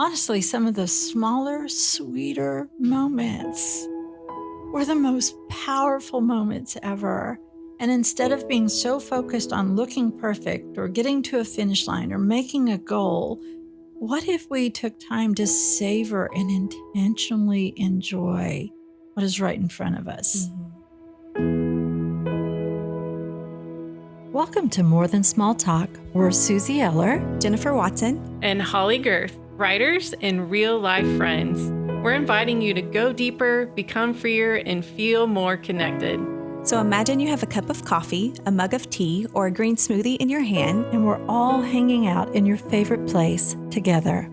honestly, some of the smaller, sweeter moments were the most powerful moments ever. And instead of being so focused on looking perfect or getting to a finish line or making a goal, what if we took time to savor and intentionally enjoy what is right in front of us? Mhm. Welcome to More Than Small Talk. We're Susie Eller, Jennifer Watson. And Holly Girth, writers and real life friends. We're inviting you to go deeper, become freer, and feel more connected. So imagine you have a cup of coffee, a mug of tea, or a green smoothie in your hand. And we're all hanging out in your favorite place together.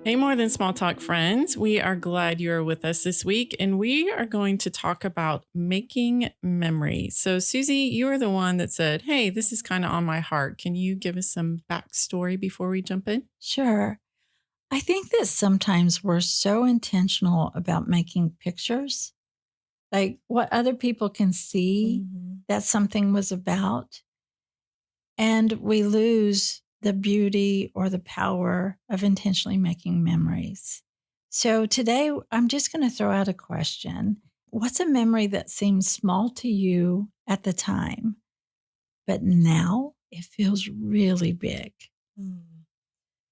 Hey, More Than Small Talk friends. We are glad you are with us this week, and we are going to talk about making memories. So, Susie, you are the one that said, hey, this is kind of on my heart. Can you give us some backstory before we jump in? Sure. I think that sometimes we're so intentional about making pictures, like what other people can see that something was about. And we lose the beauty or the power of intentionally making memories. So today, I'm just going to throw out a question. What's a memory that seems small to you at the time, but now it feels really big?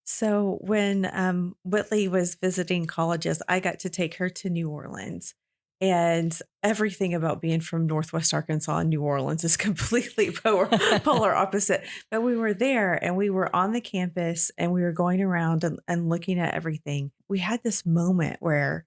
So when Whitley was visiting colleges, I got to take her to New Orleans. And everything about being from Northwest Arkansas and New Orleans is completely polar opposite. But we were there and we were on the campus and we were going around and looking at everything. We had this moment where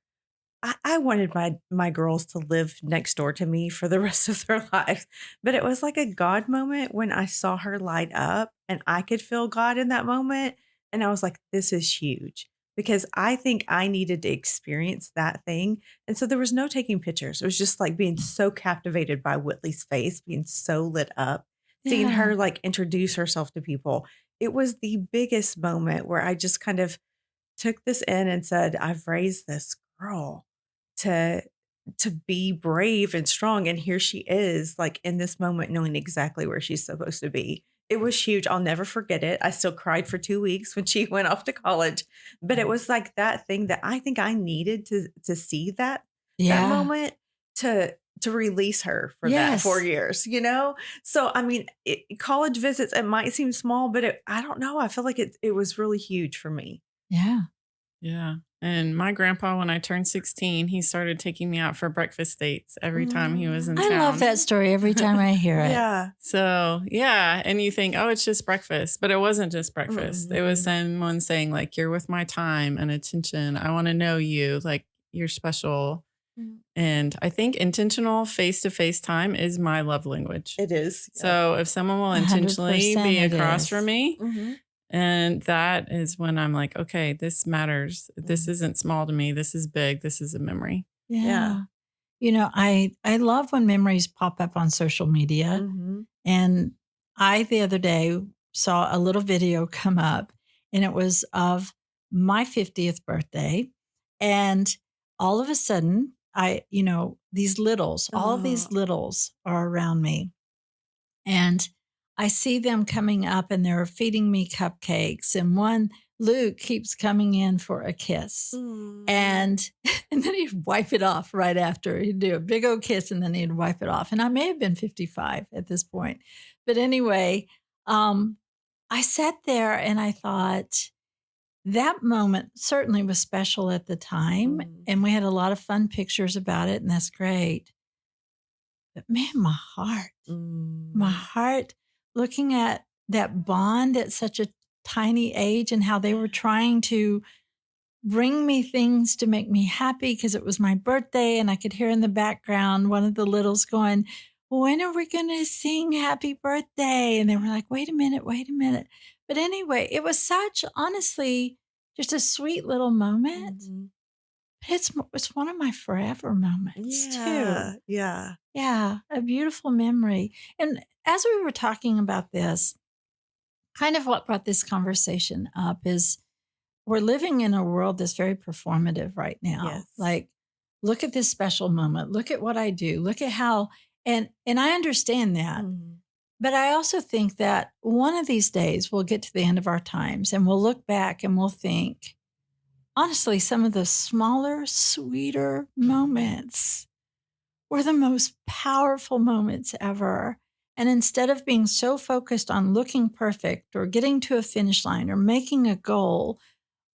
I wanted my girls to live next door to me for the rest of their lives. But it was like a God moment when I saw her light up and I could feel God in that moment. And I was like, this is huge because I think I needed to experience that thing. And so there was no taking pictures. It was just like being so captivated by Whitley's face, being so lit up, seeing her like introduce herself to people. It was the biggest moment where I just kind of took this in and said, I've raised this girl to be brave and strong. And here she is, like in this moment, knowing exactly where she's supposed to be. It was huge. I'll never forget it. I still cried for 2 weeks when she went off to college. But it was like that thing that I think I needed to see that moment to release her for that 4 years, you know? So I mean, college visits, it might seem small, but I don't know. I feel like it was really huge for me. Yeah. Yeah. And my grandpa, when I turned 16, he started taking me out for breakfast dates every time he was in town. I love that story every time I hear it. Yeah. So, yeah. And you think, oh, it's just breakfast. But it wasn't just breakfast. It was someone saying, like, you're worth my time and attention. I want to know you. Like, you're special. And I think intentional face-to-face time is my love language. It is. So if someone will intentionally 100% be it across is. from me, and that is when I'm like, okay, this matters. This isn't small to me. This is big. This is a memory. Yeah. You know, I love when memories pop up on social media. And I, the other day, saw a little video come up and it was of my 50th birthday. And all of a sudden, these littles, all of these littles are around me. And I see them coming up and they're feeding me cupcakes. And one, Luke, keeps coming in for a kiss. And then he'd wipe it off right after. He'd do a big old kiss and then he'd wipe it off. And I may have been 55 at this point. But anyway, I sat there and I thought that moment certainly was special at the time. And we had a lot of fun pictures about it. And that's great. But man, my heart looking at that bond at such a tiny age and how they were trying to bring me things to make me happy because it was my birthday. And I could hear in the background one of the littles going, when are we going to sing happy birthday? And they were like, wait a minute. But anyway, it was such, honestly, just a sweet little moment. But it's one of my forever moments too. Yeah. Yeah, a beautiful memory. And as we were talking about this, kind of what brought this conversation up is we're living in a world that's very performative right now. Yes. Like, look at this special moment. Look at what I do. Look at how, and I understand that. But I also think that one of these days we'll get to the end of our times and we'll look back and we'll think, honestly, some of the smaller, sweeter moments were the most powerful moments ever. And instead of being so focused on looking perfect or getting to a finish line or making a goal,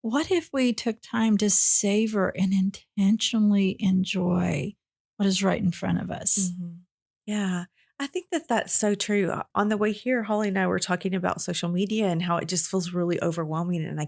what if we took time to savor and intentionally enjoy what is right in front of us? Yeah. I think that that's so true. On the way here, Holly and I were talking about social media and how it just feels really overwhelming and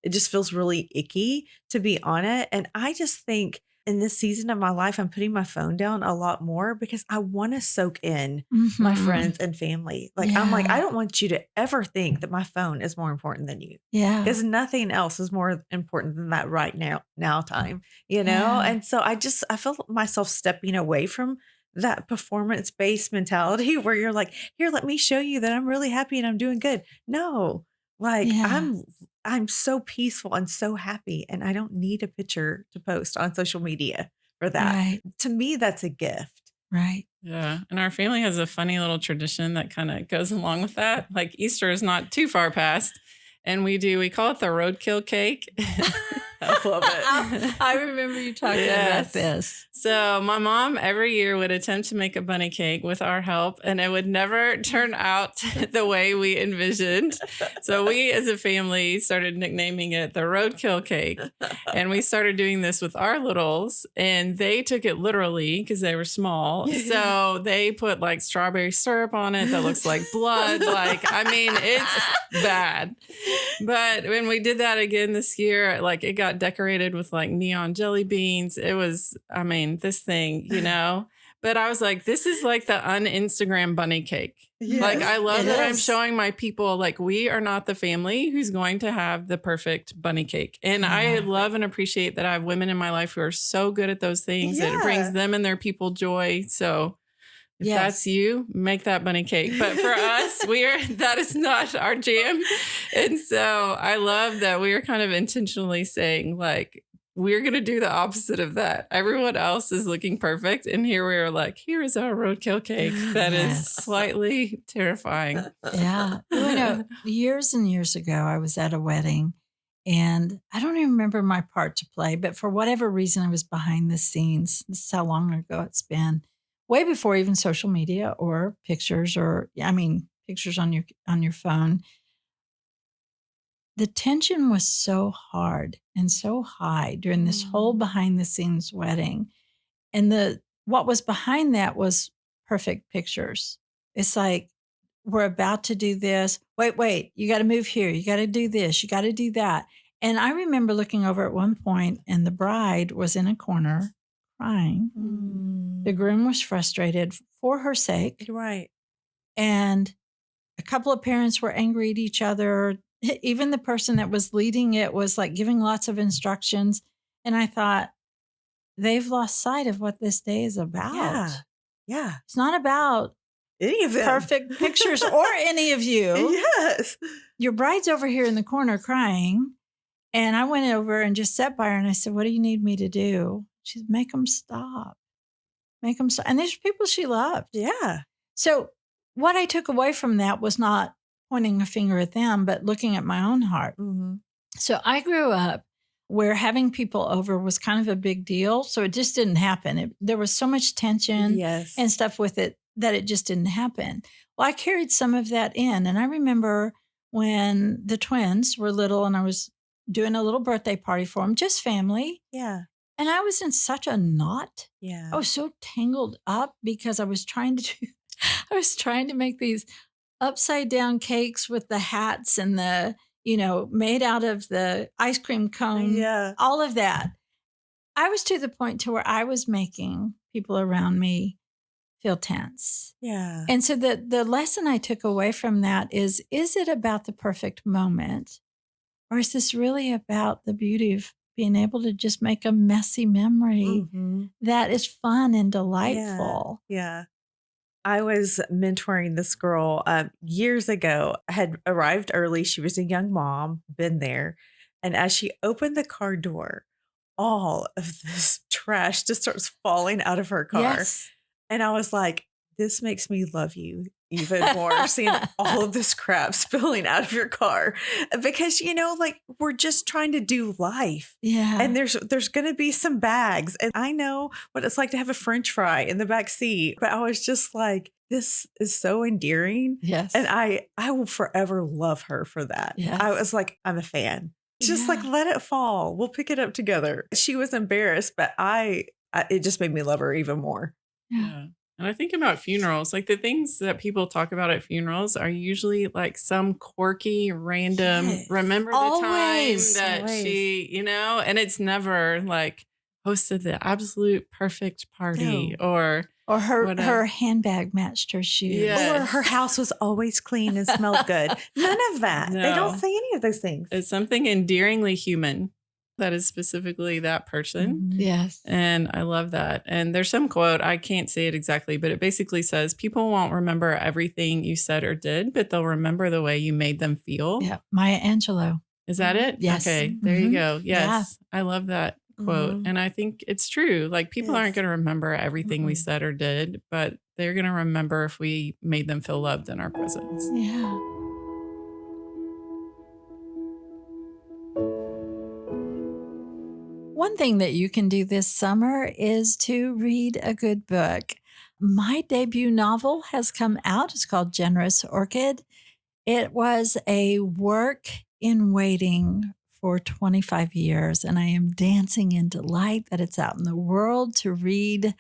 it just feels really icky to be on it. And I just think in this season of my life, I'm putting my phone down a lot more because I want to soak in my Mhm. friends and family. Like, I'm like, I Yeah. don't want you to ever think that my phone is more important than you Yeah. because nothing else is more important than that right now time, you know? Yeah. And so I feel myself stepping away from that performance based mentality where you're like, here, let me show you that I'm really happy and I'm doing good. No, like Yeah. I'm so peaceful and so happy and I don't need a picture to post on social media for that. Right. To me, that's a gift. Right. Yeah. And our family has a funny little tradition that kind of goes along with that. Like Easter is not too far past. And we call it the roadkill cake. I love it. I remember you talking Yes. about this. So my mom every year would attempt to make a bunny cake with our help, and it would never turn out the way we envisioned. So we as a family started nicknaming it the roadkill cake. And we started doing this with our littles, and they took it literally because they were small. So they put like strawberry syrup on it that looks like blood. Like, I mean, it's bad. But when we did that again this year, like it got decorated with like neon jelly beans. It was, I mean, this thing, you know. But I was like, this is like the un-Instagram bunny cake. Like, I love it that I'm is. showing my people, like, we are not the family who's going to have the perfect bunny cake. And I Yeah. love and appreciate that I have women in my life who are so good at those things. It brings Yeah. them and their people joy. So if Yes. that's you, make that bunny cake. But for us, that is not our jam. And so I love that we are kind of intentionally saying, like, we're going to do the opposite of that. Everyone else is looking perfect. And here we are like, here is our roadkill cake that is Yes. slightly terrifying. Yeah. You know, years and years ago, I was at a wedding and I don't even remember my part to play, but for whatever reason, I was behind the scenes. This is how long ago it's been. Way before even social media or pictures pictures on your phone. The tension was so hard and so high during this whole behind the scenes wedding. And what was behind that was perfect pictures. It's like, we're about to do this. Wait, you got to move here. You got to do this. You got to do that. And I remember looking over at one point and the bride was in a corner crying. The groom was frustrated for her sake. Right. And a couple of parents were angry at each other. Even the person that was leading it was like giving lots of instructions. And I thought, they've lost sight of what this day is about. Yeah. Yeah. It's not about Any of them. perfect pictures or any of you. Yes. Your bride's over here in the corner crying. And I went over and just sat by her and I said, what do you need me to do? She said, make them stop. Make them stop. And these are people she loved. Yeah. So what I took away from that was not pointing a finger at them, but looking at my own heart. Mm-hmm. So I grew up where having people over was kind of a big deal. So it just didn't happen. There was so much tension Yes. and stuff with it that it just didn't happen. Well, I carried some of that in. And I remember when the twins were little and I was doing a little birthday party for them, just family. Yeah. And I was in such a knot. Yeah. I was so tangled up because I was trying to make these upside down cakes with the hats and made out of the ice cream cone, Yeah. all of that. I was to the point to where I was making people around me feel tense. Yeah. And so the lesson I took away from that is it about the perfect moment? Or is this really about the beauty of being able to just make a messy memory that is fun and delightful? Yeah. I was mentoring this girl years ago, had arrived early. She was a young mom, been there. And as she opened the car door, all of this trash just starts falling out of her car. Yes. And I was like, this makes me love you even more seeing all of this crap spilling out of your car because, like we're just trying to do life. Yeah. And there's going to be some bags. And I know what it's like to have a French fry in the back seat. But I was just like, this is so endearing. Yes. And I will forever love her for that. Yes. I was like, I'm a fan. Just like, let it fall. We'll pick it up together. She was embarrassed, but it just made me love her even more. Yeah. And I think about funerals, like the things that people talk about at funerals are usually like some quirky, random, Yes. remember the Always. time that Always. she, and it's never like hosted the absolute perfect party or Or her whatever. her handbag matched her shoes. Yeah. Or Yes. her house was always clean and smelled good. None of that. They No. don't say any of those things. It's something endearingly human that is specifically that person. Mhm. Yes. And I love that. And there's some quote, I can't say it exactly, but it basically says people won't remember everything you said or did, but they'll remember the way you made them feel. Yeah. Maya Angelou. Is that it? Yes. Okay. There you Mhm. go. Yes. I love that quote. Mhm. And I think it's true. Like people aren't Yes. going to remember everything we Mm-mm. said or did, but they're going to remember if we made them feel loved in our presence. Yeah. One thing that you can do this summer is to read a good book. My debut novel has come out. It's called Generous Orchid. It was a work in waiting for 25 years, and I am dancing in delight that it's out in the world to read.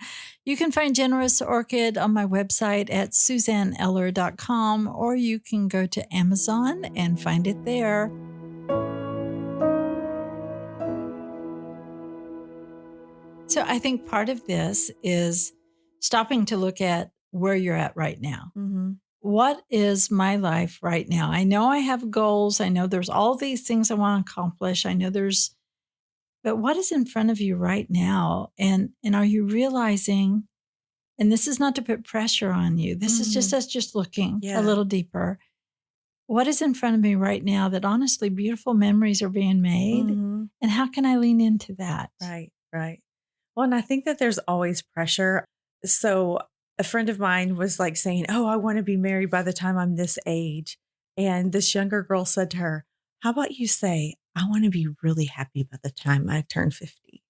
You can find Generous Orchid on my website at suzanneeller.com, or you can go to Amazon and find it there. So I think part of this is stopping to look at where you're at right now. Mhm. What is my life right now? I know I have goals. I know there's all these things I want to accomplish. I know but what is in front of you right now? And are you realizing, and this is not to put pressure on you. This is just us just looking Yeah. a little deeper. What is in front of me right now that honestly beautiful memories are being made? Mhm. And how can I lean into that? Right, right. Well, and I think that there's always pressure. So a friend of mine was like saying, "Oh, I want to be married by the time I'm this age." And this younger girl said to her, "How about you say, I want to be really happy by the time I turn 50?"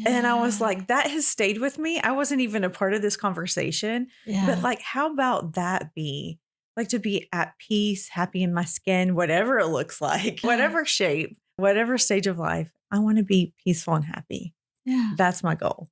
And I was Yeah. like, that has stayed with me. I wasn't even a part of this conversation, Yeah. but like, how about that be? Like to be at peace, happy in my skin, whatever it looks like, whatever shape, whatever stage of life, I want to be peaceful and happy. Yeah. That's my goal.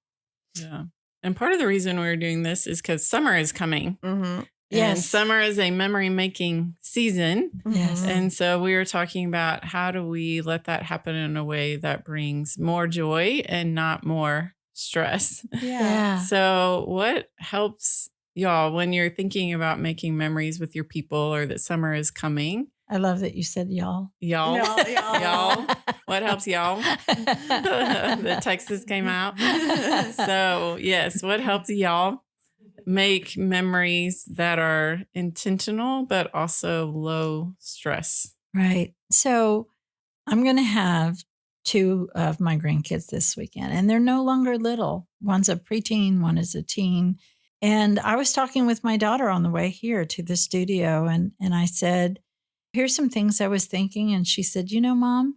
Yeah. And part of the reason we're doing this is because summer is coming. Mm-hmm. And Yes. summer is a memory making season. Yes. And so we were talking about how do we let that happen in a way that brings more joy and not more stress. Yeah. So, what helps y'all when you're thinking about making memories with your people or that summer is coming? I love that you said y'all. Y'all, Y'all. what helps y'all? The Texas came out. So, yes, what helps y'all make memories that are intentional but also low stress? Right. So I'm going to have two of my grandkids this weekend, and they're no longer little. One's a preteen, one is a teen. And I was talking with my daughter on the way here to the studio, and I said, here's some things I was thinking. And she said, Mom,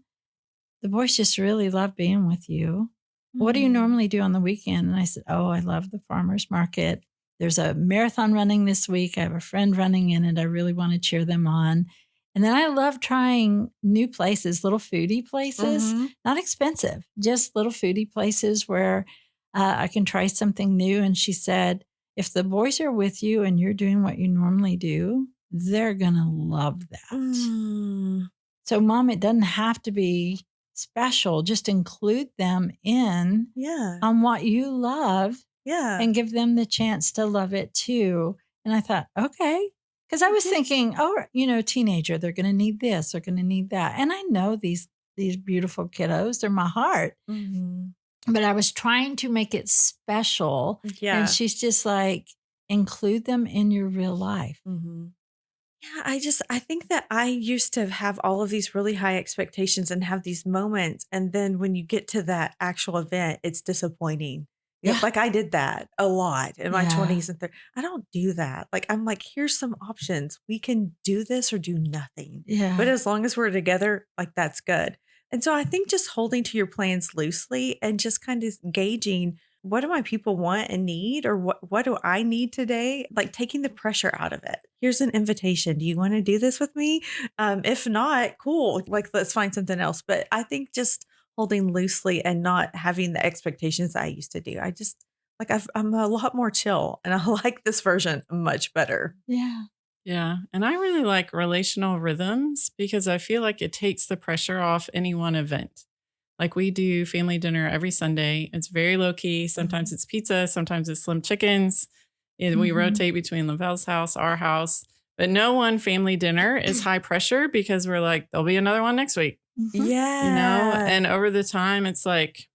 the boys just really love being with you. What do you normally do on the weekend? And I said, oh, I love the farmer's market. There's a marathon running this week. I have a friend running in it. I really want to cheer them on. And then I love trying new places, little foodie places, not expensive, just little foodie places where I can try something new. And she said, if the boys are with you and you're doing what you normally do, they're going to love that. Mm. So, Mom, it doesn't have to be special. Just include them in Yeah. on what you love Yeah. and give them the chance to love it too. And I thought, okay. Because I was thinking, teenager, they're going to need this, they're going to need that. And I know these beautiful kiddos, they're my heart. Mhm. But I was trying to make it special. Yeah. And she's just like, include them in your real life. Mhm. Yeah, I think that I used to have all of these really high expectations and have these moments. And then when you get to that actual event, it's disappointing Yeah. Like I did that a lot in my Yeah. 20s and 30s. I don't do that. Like I'm like, here's some options. We can do this or do nothing. But Yeah. as long as we're together, like that's good. And so I think just holding to your plans loosely and just kind of gauging what do my people want and need, or what do I need today? Like taking the pressure out of it. Here's an invitation. Do you want to do this with me? If not, cool. Like let's find something else. But I think just holding loosely and not having the expectations that I used to do. I just like I'm a lot more chill, and I like this version much better. Yeah. Yeah. And I really like relational rhythms because I feel like it takes the pressure off any one event. Like we do family dinner every Sunday. It's very low key. Sometimes it's pizza, sometimes it's slim chickens. And we Mhm. rotate between Lavelle's house, our house. But no one family dinner is high pressure because we're like, there'll be another one next week, Mhm. Yeah. you know? And over the time, it's like,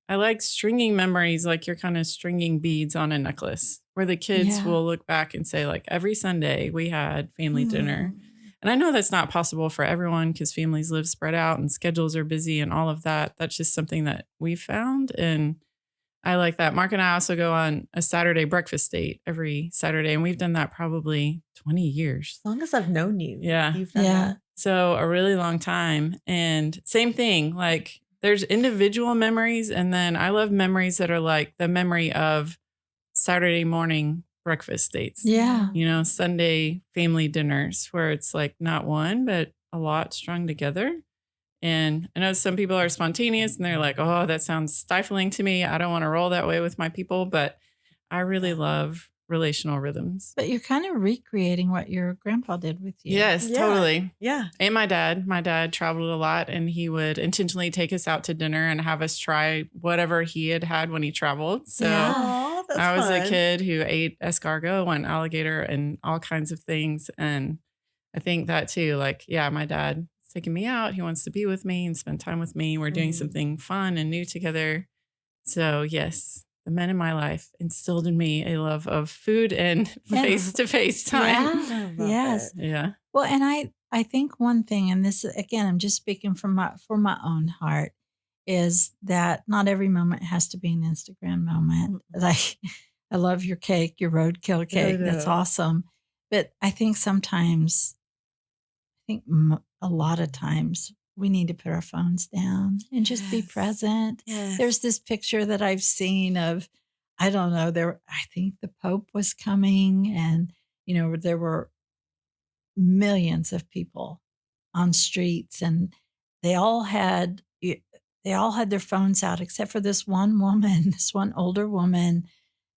I like stringing memories like you're kind of stringing beads on a necklace where the kids Yeah. will look back and say, like, every Sunday we had family dinner. And I know that's not possible for everyone because families live spread out and schedules are busy and all of that. That's just something that we found. And I like that. Mark and I also go on a Saturday breakfast date every Saturday. And we've done that probably 20 years. As long as I've known you. Yeah. You've done Yeah. that. So a really long time. And same thing, like there's individual memories. And then I love memories that are like the memory of Saturday morning breakfast dates. Yeah. You know, Sunday family dinners where it's like not one, but a lot strung together. And I know some people are spontaneous and they're like, oh, that sounds stifling to me. I don't want to roll that way with my people. But I really love relational rhythms. But you're kind of recreating what your grandpa did with you. Yes, Yeah. totally. Yeah. And my dad traveled a lot and he would intentionally take us out to dinner and have us try whatever he had when he traveled. So Yeah. Aw, that's I was fun. a kid who ate escargot and alligator and all kinds of things. And I think that too, like, yeah, my dad is taking me out. He wants to be with me and spend time with me. We're doing Mhm. something fun and new together. So yes, the men in my life instilled in me a love of food and Yeah. face-to-face time. Yeah. I love Yes. it. Yeah. Well, and I think one thing, and this again, I'm just speaking from my own heart, is that not every moment has to be an Instagram moment. Like, I love your cake, your roadkill cake. That's know. awesome. But I think sometimes, a lot of times, we need to put our phones down and just be Yes. present. Yes. There's this picture that I've seen of, I don't know, I think the Pope was coming, and there were millions of people on streets, and they all had their phones out except for this one woman, this one older woman,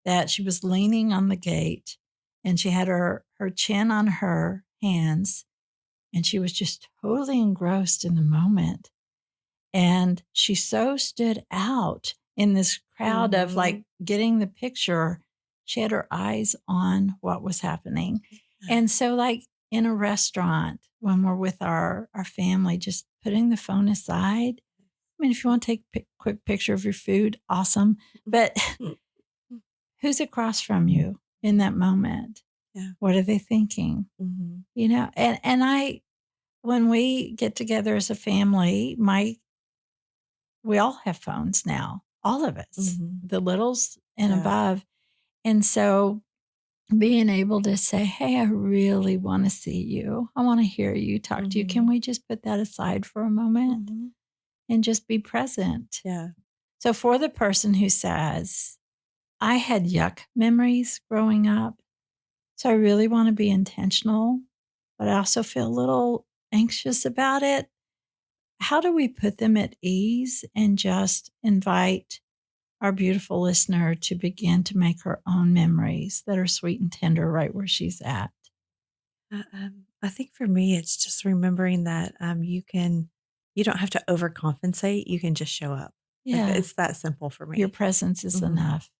that she was leaning on the gate, and she had her chin on her hands, and she was just totally engrossed in the moment. And she so stood out in this crowd of like getting the picture. She had her eyes on what was happening. And so, like in a restaurant, when we're with our family, just putting the phone aside. I mean, if you want to take a quick picture of your food, awesome. But who's across from you in that moment? Yeah. What are they thinking? Mhm. And when we get together as a family, we all have phones now, all of us, Mhm. the littles and Yeah. above. And so being able to say, hey, I really want to see you. I want to hear you talk to you. Can we just put that aside for a moment Mhm. and just be present? Yeah. So for the person who says, I had yuck memories growing up, so I really want to be intentional, but I also feel a little anxious about it. How do we put them at ease and just invite our beautiful listener to begin to make her own memories that are sweet and tender right where she's at? I think for me, it's just remembering that you don't have to overcompensate. You can just show up. Like, Yeah. it's that simple for me. Your presence is Mhm. enough.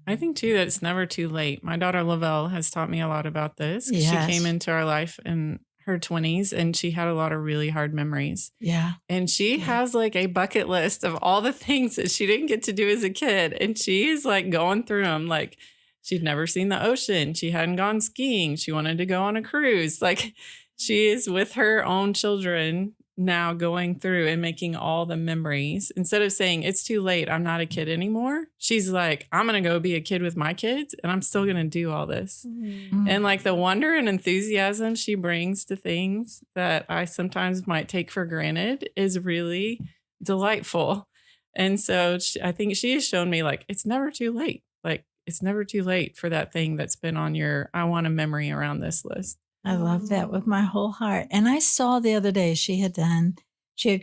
I think too that it's never too late. My daughter Lavelle has taught me a lot about this. Yes. She came into our life in her 20s and she had a lot of really hard memories. Yeah. And she Yeah. has like a bucket list of all the things that she didn't get to do as a kid. And she's like going through them. Like she'd never seen the ocean. She hadn't gone skiing. She wanted to go on a cruise. Like she is with her own children now going through and making all the memories. Instead of saying, it's too late, I'm not a kid anymore, she's like, I'm going to go be a kid with my kids and I'm still going to do all this. And like the wonder and enthusiasm she brings to things that I sometimes might take for granted is really delightful. And so I think she has shown me like, it's never too late. Like, it's never too late for that thing that's been on your, I want a memory around this list. I love that with my whole heart. And I saw the other day she had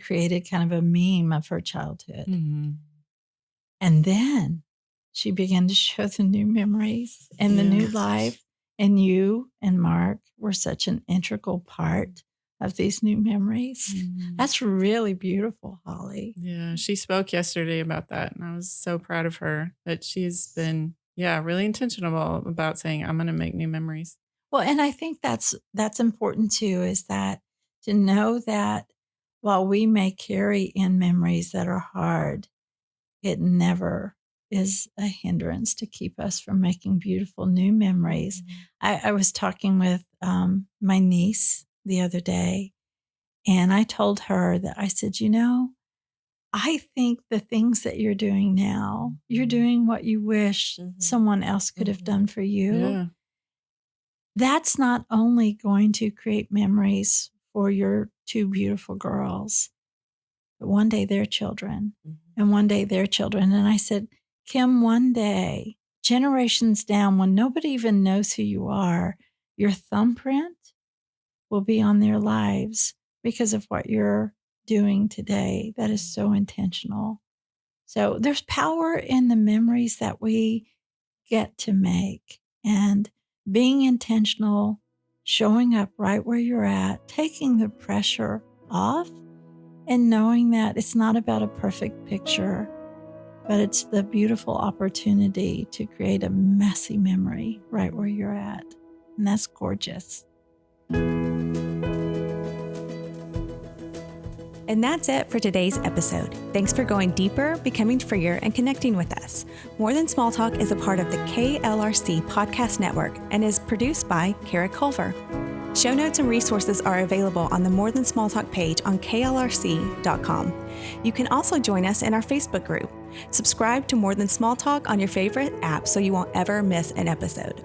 created kind of a meme of her childhood. And then she began to show the new memories and the new life. And you and Mark were such an integral part of these new memories. That's really beautiful, Holly. Yeah, she spoke yesterday about that. And I was so proud of her that she's been, really intentional about saying, I'm going to make new memories. Well, and I think that's important too, is that to know that while we may carry in memories that are hard, it never is a hindrance to keep us from making beautiful new memories. I was talking with my niece the other day, and I told her that I said, I think the things that you're doing now, you're doing what you wish someone else could have done for you. Yeah. That's not only going to create memories for your two beautiful girls, but one day their children and one day their children. And I said, Kim, one day, generations down, when nobody even knows who you are, your thumbprint will be on their lives because of what you're doing today. That is so intentional. So there's power in the memories that we get to make, and being intentional, showing up right where you're at, taking the pressure off, and knowing that it's not about a perfect picture, but it's the beautiful opportunity to create a messy memory right where you're at. And that's gorgeous. And that's it for today's episode. Thanks for going deeper, becoming freer, and connecting with us. More Than Small Talk is a part of the KLRC Podcast Network and is produced by Kara Culver. Show notes and resources are available on the More Than Small Talk page on klrc.com. You can also join us in our Facebook group. Subscribe to More Than Small Talk on your favorite app so you won't ever miss an episode.